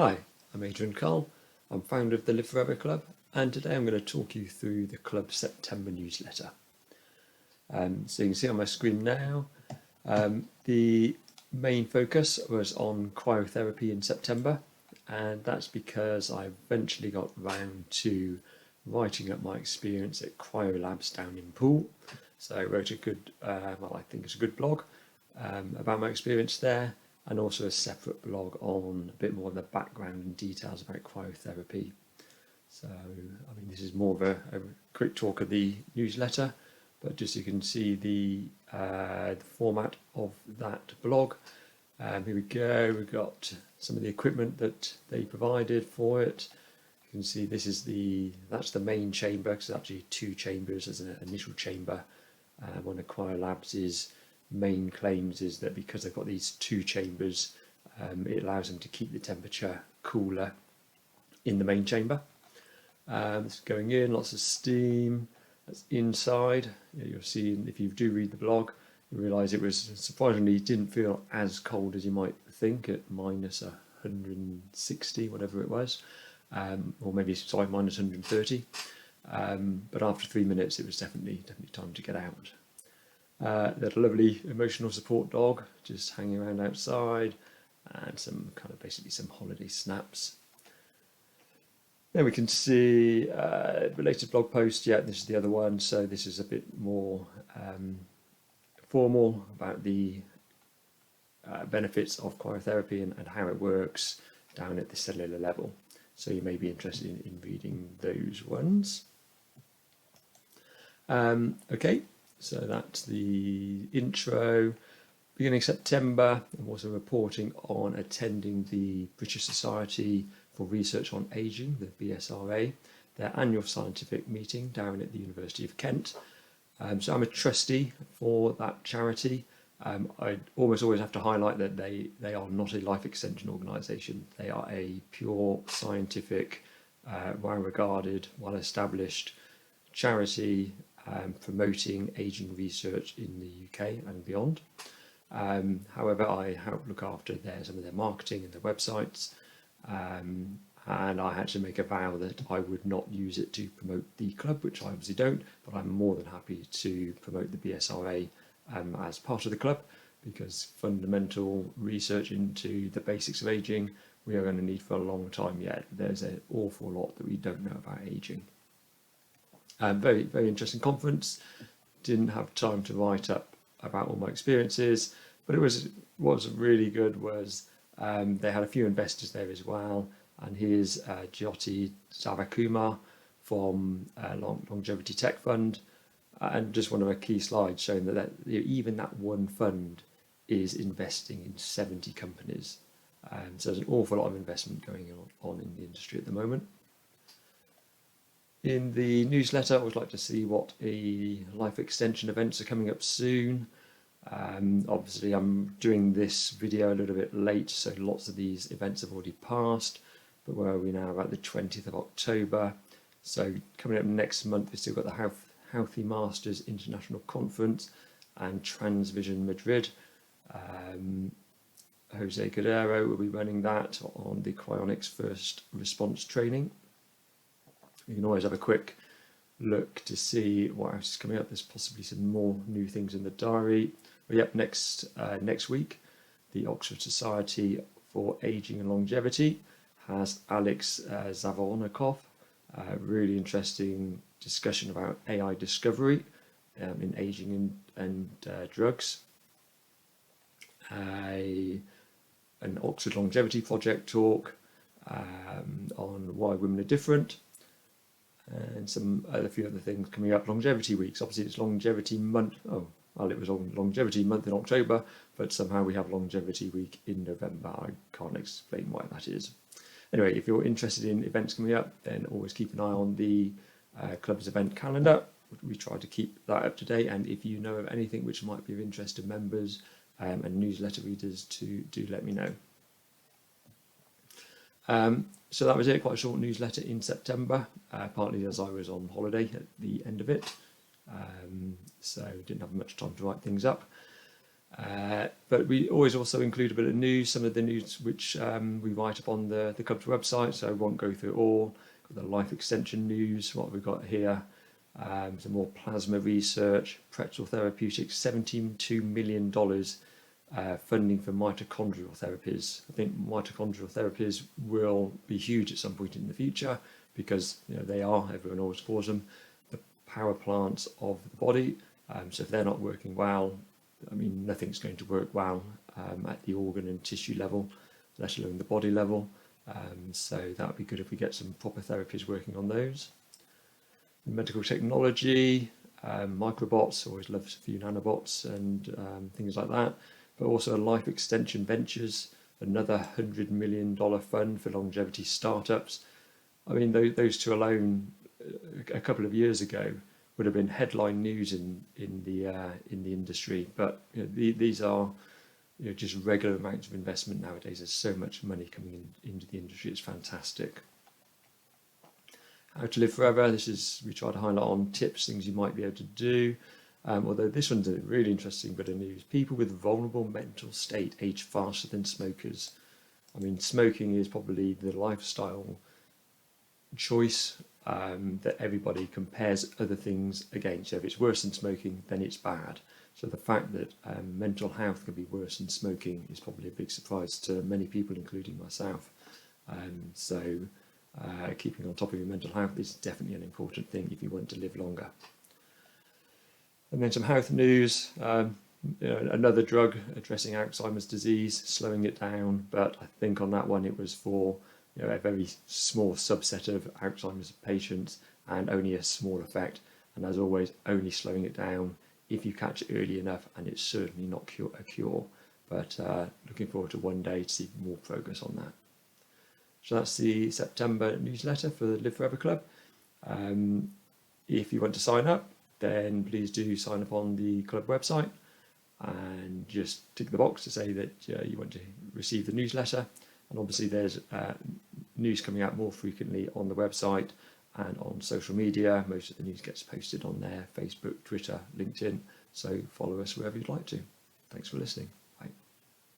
Hi, I'm Adrian Cull. I'm founder of the Live Forever Club, and today I'm going to talk you through the club's September newsletter. So you can see on my screen now, the main focus was on cryotherapy in September, and that's because I eventually got round to writing up my experience at Cryolabs down in Poole. So I wrote a good, I think it's a good blog about my experience there, and also a separate blog on a bit more of the background and details about cryotherapy. So, I mean, this is more of a quick talk of the newsletter, but just so you can see the format of that blog. Here we go. We've got some of the equipment that they provided for it. You can see this is that's the main chamber, because there's actually two chambers. There's an initial chamber. One of Cryolabs' main claims is that because they've got these two chambers, it allows them to keep the temperature cooler in the main chamber. It's going in, lots of steam. That's inside. You'll see if you do read the blog, you realise it was surprisingly didn't feel as cold as you might think at minus 160, whatever it was, or maybe minus 130. But after 3 minutes, it was definitely time to get out. They had a lovely emotional support dog just hanging around outside, and some basically some holiday snaps. Then we can see related blog post. Yeah, this is the other one. So this is a bit more formal about the benefits of cryotherapy and how it works down at the cellular level. So you may be interested in reading those ones. Okay. So that's the intro. Beginning September, I'm also reporting on attending the British Society for Research on Ageing, the BSRA, their annual scientific meeting down at the University of Kent. So I'm a trustee for that charity. I almost always have to highlight that they are not a life extension organisation. They are a pure scientific, well-regarded, well-established charity promoting ageing research in the UK and beyond. However, I help look after some of their marketing and their websites, and I had to make a vow that I would not use it to promote the club, which I obviously don't, but I'm more than happy to promote the BSRA as part of the club, because fundamental research into the basics of ageing we are going to need for a long time yet. There's an awful lot that we don't know about ageing. Very, very interesting conference. Didn't have time to write up about all my experiences, but it was really good. They had a few investors there as well, and here's Jyoti Savakumar from Longevity Tech Fund, and just one of our key slides showing that even that one fund is investing in 70 companies. So there's an awful lot of investment going on in the industry at the moment. In the newsletter, I always like to see what life extension events are coming up soon. Obviously, I'm doing this video a little bit late, so lots of these events have already passed. But where are we now? About the 20th of October. So coming up next month, we've still got the Healthy Masters International Conference and Transvision Madrid. Jose Cordero will be running that on the cryonics first response training. You can always have a quick look to see what else is coming up. There's possibly some more new things in the diary. But yep, next week, the Oxford Society for Ageing and Longevity has Alex Zavornikov. Really interesting discussion about AI discovery in ageing and drugs. An Oxford Longevity Project talk on why women are different. And a few other things coming up. Longevity weeks. Obviously, it's Longevity Month. Oh, well, it was on Longevity Month in October, but somehow we have Longevity Week in November. I can't explain why that is. Anyway, if you're interested in events coming up, then always keep an eye on the club's event calendar. We try to keep that up to date. And if you know of anything which might be of interest to members and newsletter readers, do let me know. So that was it, quite a short newsletter in September, partly as I was on holiday at the end of it, so didn't have much time to write things up. But we always also include a bit of news, some of the news which we write up on the club's website, so I won't go through it all. Got the life extension news, what we've got here, some more plasma research, Pretzel Therapeutics, $72 million funding for mitochondrial therapies. I think mitochondrial therapies will be huge at some point in the future because they are, everyone always calls them, the power plants of the body. So if they're not working well, I mean, nothing's going to work well at the organ and tissue level, let alone the body level. So that would be good if we get some proper therapies working on those. Medical technology, microbots, always love a few nanobots and things like that. But also life extension ventures, another $100 million fund for longevity startups. I mean, those two alone, a couple of years ago, would have been headline news in the industry. But these are just regular amounts of investment nowadays. There's so much money coming into the industry. It's fantastic. How to live forever. We try to highlight on tips, things you might be able to do. Although this one's a really interesting bit of news. People with vulnerable mental state age faster than smokers. I mean, smoking is probably the lifestyle choice that everybody compares other things against. So if it's worse than smoking, then it's bad. So the fact that mental health can be worse than smoking is probably a big surprise to many people, including myself. Keeping on top of your mental health is definitely an important thing if you want to live longer. And then some health news. Another drug addressing Alzheimer's disease, slowing it down, but I think on that one it was for a very small subset of Alzheimer's patients and only a small effect. And as always, only slowing it down if you catch it early enough, and it's certainly not a cure. But looking forward to one day to see more progress on that. So that's the September newsletter for the Live Forever Club. If you want to sign up, then please do sign up on the club website and just tick the box to say that you want to receive the newsletter. And obviously there's news coming out more frequently on the website and on social media. Most of the news gets posted on there, Facebook, Twitter, LinkedIn. So follow us wherever you'd like to. Thanks for listening.